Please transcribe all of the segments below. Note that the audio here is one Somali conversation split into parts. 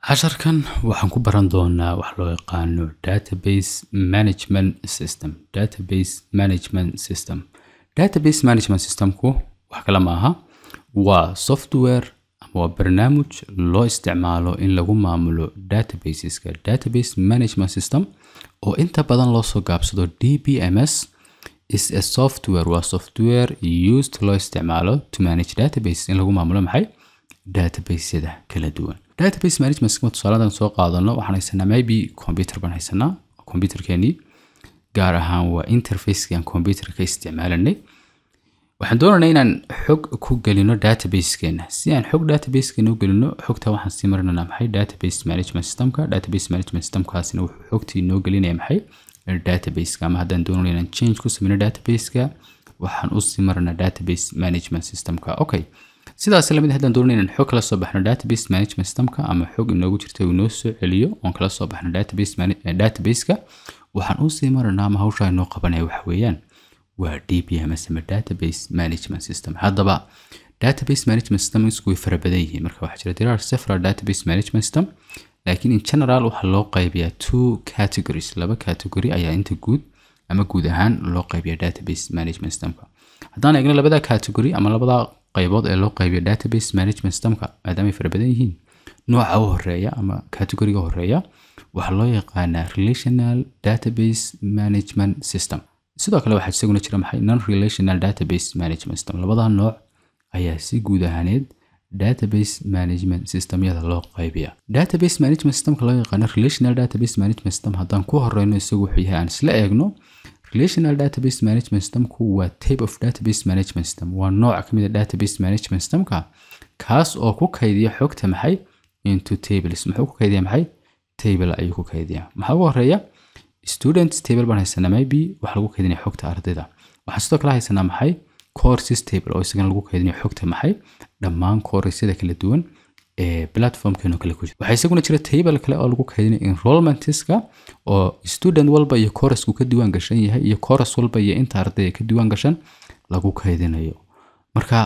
casharkan waxaan ku baran doonaa wax loo yaqaano database management system. Database management systemku wax kala maaha, waa software ama waa barnaamij loo isticmaalo in lagu maamulo databaseska. Database management system oo inta badan loo soo gaabsado DBMS is a software used loo isticmaalo to manage database in lagu maamulo maxay databaseda kala duwan. Database management system tusaaladan soo qaadano waxaan haysanaa maybe computer baan haysanaa, computerkeeni gaar ahaan waa interface aan computerka isticmaalanay. waxaan doonaynaa inaan xog ku gelino databasekeena. Si aan xog databasekeena u gelino, xogta waxaan sii marinaa maxay database management systemka. Database management systemkaasina wuxuu xogtii noo gelinaya maxay databaseka. Ama haddaan doonayno inaan change ku sameyno databaseka, waxaan u sii marinaa database management systemka. Okay, sidaas la mid haddaan doonayno inaan xog kala soo baxno database management systemka ama xog inoogu jirto uu noo soo celiyo oon kala soo baxno databaseka, waxaan u sii marinaa ama hawsha inoo qabanaya waxa weeyaan waa DBMS ama database management system. Haddaba database management system isku way fara badan yihiin. Marka waxaa jira there are several database management system, laakiin in general waxa loo qaybiyaa two categories. Laba category ayaa inta guud ama guud ahaan loo qaybiyaa database management systemka. haddaan eegno labada category ama labada qaybood ee loo qaybiyo database management systemka maadaama ay fara badan yihiin, nooca u horeeya ama categoryga horeeya waxa loo yaqaanaa relational database management system. sidoo kale waxaa isaguna jira maxay non-relational database management system. labada nooc ayaa si guud ahaaneed database management systemyada loo qaybiyaa. Database management systemka loo yaqaano relational database management system haddaan ku horeyno isagu wuxuu yahay aan isla eegno. Relational database management systemku waa type of database management system, waa nooc ka mid ah database management systemka kaas oo ku kaydiya xogta maxay into tables. muxuu ku kaydiyaa maxay table ayuu ku kaydiyaa. maxaa ugu horeeya students table baan haysanaa, maybe waxa lagu kaydinaya xogta ardayda. waxaan sidoo kale haysanaa maxay courses table oo isagana lagu kaydinayo xogta maxay dhammaan coursesyada kala duwan ee platformkeena kala ku jira. waxaa isaguna jira table kale oo lagu kaydinayo enrollmentska oo student walba iyo course-ku ka diiwaan gashan yahay iyo course walba iyo inta arday ka diiwaan gashan lagu kaydinayo. marka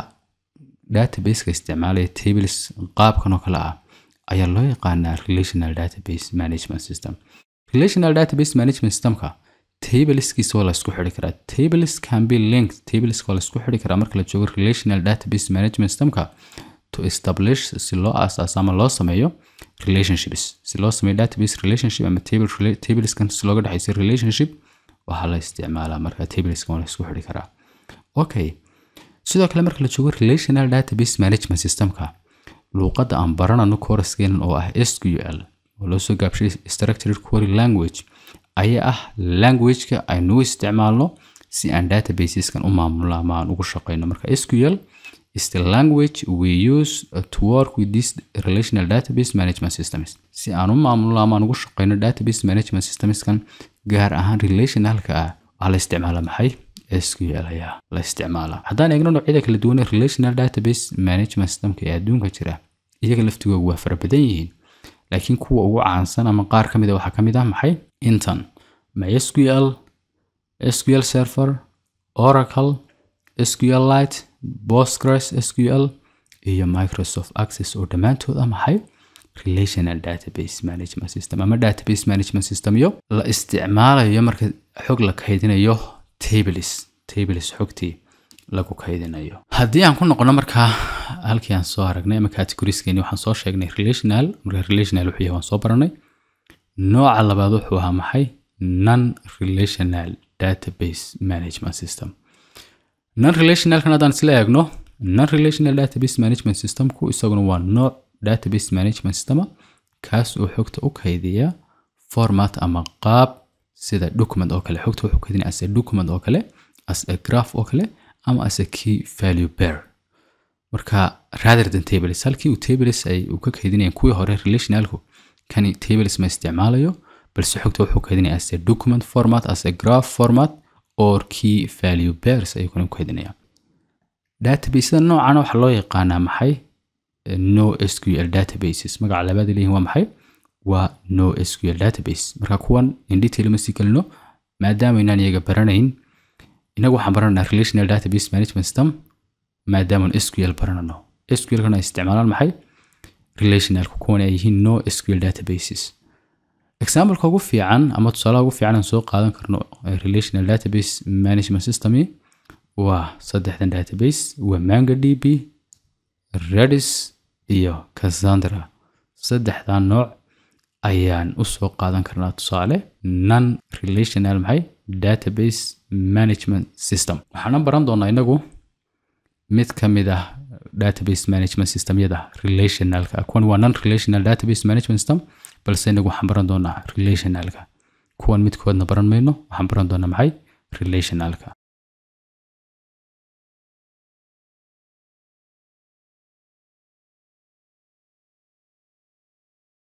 database-ka isticmaalaya tables qaabkan oo kale ah ayaa loo yaqaanaa relational database management system. Relational database management systemka tableskiisa waa la isku xiri karaa. Tables can be linked. Tableska waa la isku xiri karaa marka la joogo relational database management systemka to establish si loo aasaas ama loo sameeyo relationships. si loo sameeyo database relationship ama tableskan si looga dhaxaysiyo relationship waxaa la isticmaalaa marka tableska waa la isku xiri karaa. Okay, sidoo kale marka la joogo relational database management systemka luqadda aan baranano course-keenan oo ah SQL oo loo soo gaabshay structured query language ayaa ah language-ka aynu isticmaalno si aan databaseskan u maamulno ama aan ugu shaqeyno. marka SQL is the language we use to work with these relational database management systems. si aan u maamulno ama aan ugu shaqeyno database management systemskan gaar ahaan relationalka ah waxaa la isticmaalaa maxay SQL ayaa la isticmaalaa. haddaan eegno noocyada kala duwan ee relational database management systemka ee adduunka jira, iyaga laftigooda waa fara badan yihiin, laakiin kuwa ugu caansan ama qaar ka mid ah waxaa ka mid ah maxay intan MySQL, SQL Server, Oracle, SQLite, PostgreSQL iyo Microsoft Access oo dhammaantood ah maxay relational database management system ama database management system yo la isticmaalayo marka xog la kaydinayo tables xogtii lagu kaydinayo. haddii aan ku noqono markaa halkii aan soo aragnay ama categorieskeeni waxaan soo sheegnay relational. marka relational wuxuu yahay waan soo baranay. nooca labaad wuxuu ahaa maxay non-relational database management system. non-relationalkan haddaan isla eegno, non-relational database management systemku isaguna waa nooc database management systema kaas oo xogta u kaydiya format ama qaab sida document oo kale. xogta wuxuu kaydinaya as a document oo kale, as a graph oo kale ama as a key value pair. marka rather than tables, halkii uu tables ay u ka kaydinayeen kuwii hore relationalku, kani tables ma isticmaalayo balse xogta wuxuu kaydinaya as a document format, as a graph format or key value pairs ayuu ku kaydinaya. database noocan waxa loo yaqaanaa maxay NoSQL databases. magaca labaad leeyahay waa maxay waa NoSQL database. marka kuwan in detail ma sii kalino maadaama inaan iyaga baranayn. inagu waxaan baranaa relational database management system maadaama SQL baranano. SQL kana isticmaalaan maxay relational kuwan ay yihiin NoSQL databases. example ugu fiican ama tusaale ugu fiican aan soo qaadan karno relational database management system waa saddexdan database waa MongoDB, Redis iyo Cassandra. saddexdan nooc ayaan u soo qaadan karnaa tusaale non relational database management system. waxaan baran doonaa inagu mid kamid ah database management system yada relationalka. kuwan waa non relational database management system balse inagu waxaan baran doonaa relationalka. kuwan midkoodna baran mayno, waxaan baran doonaa relationalka.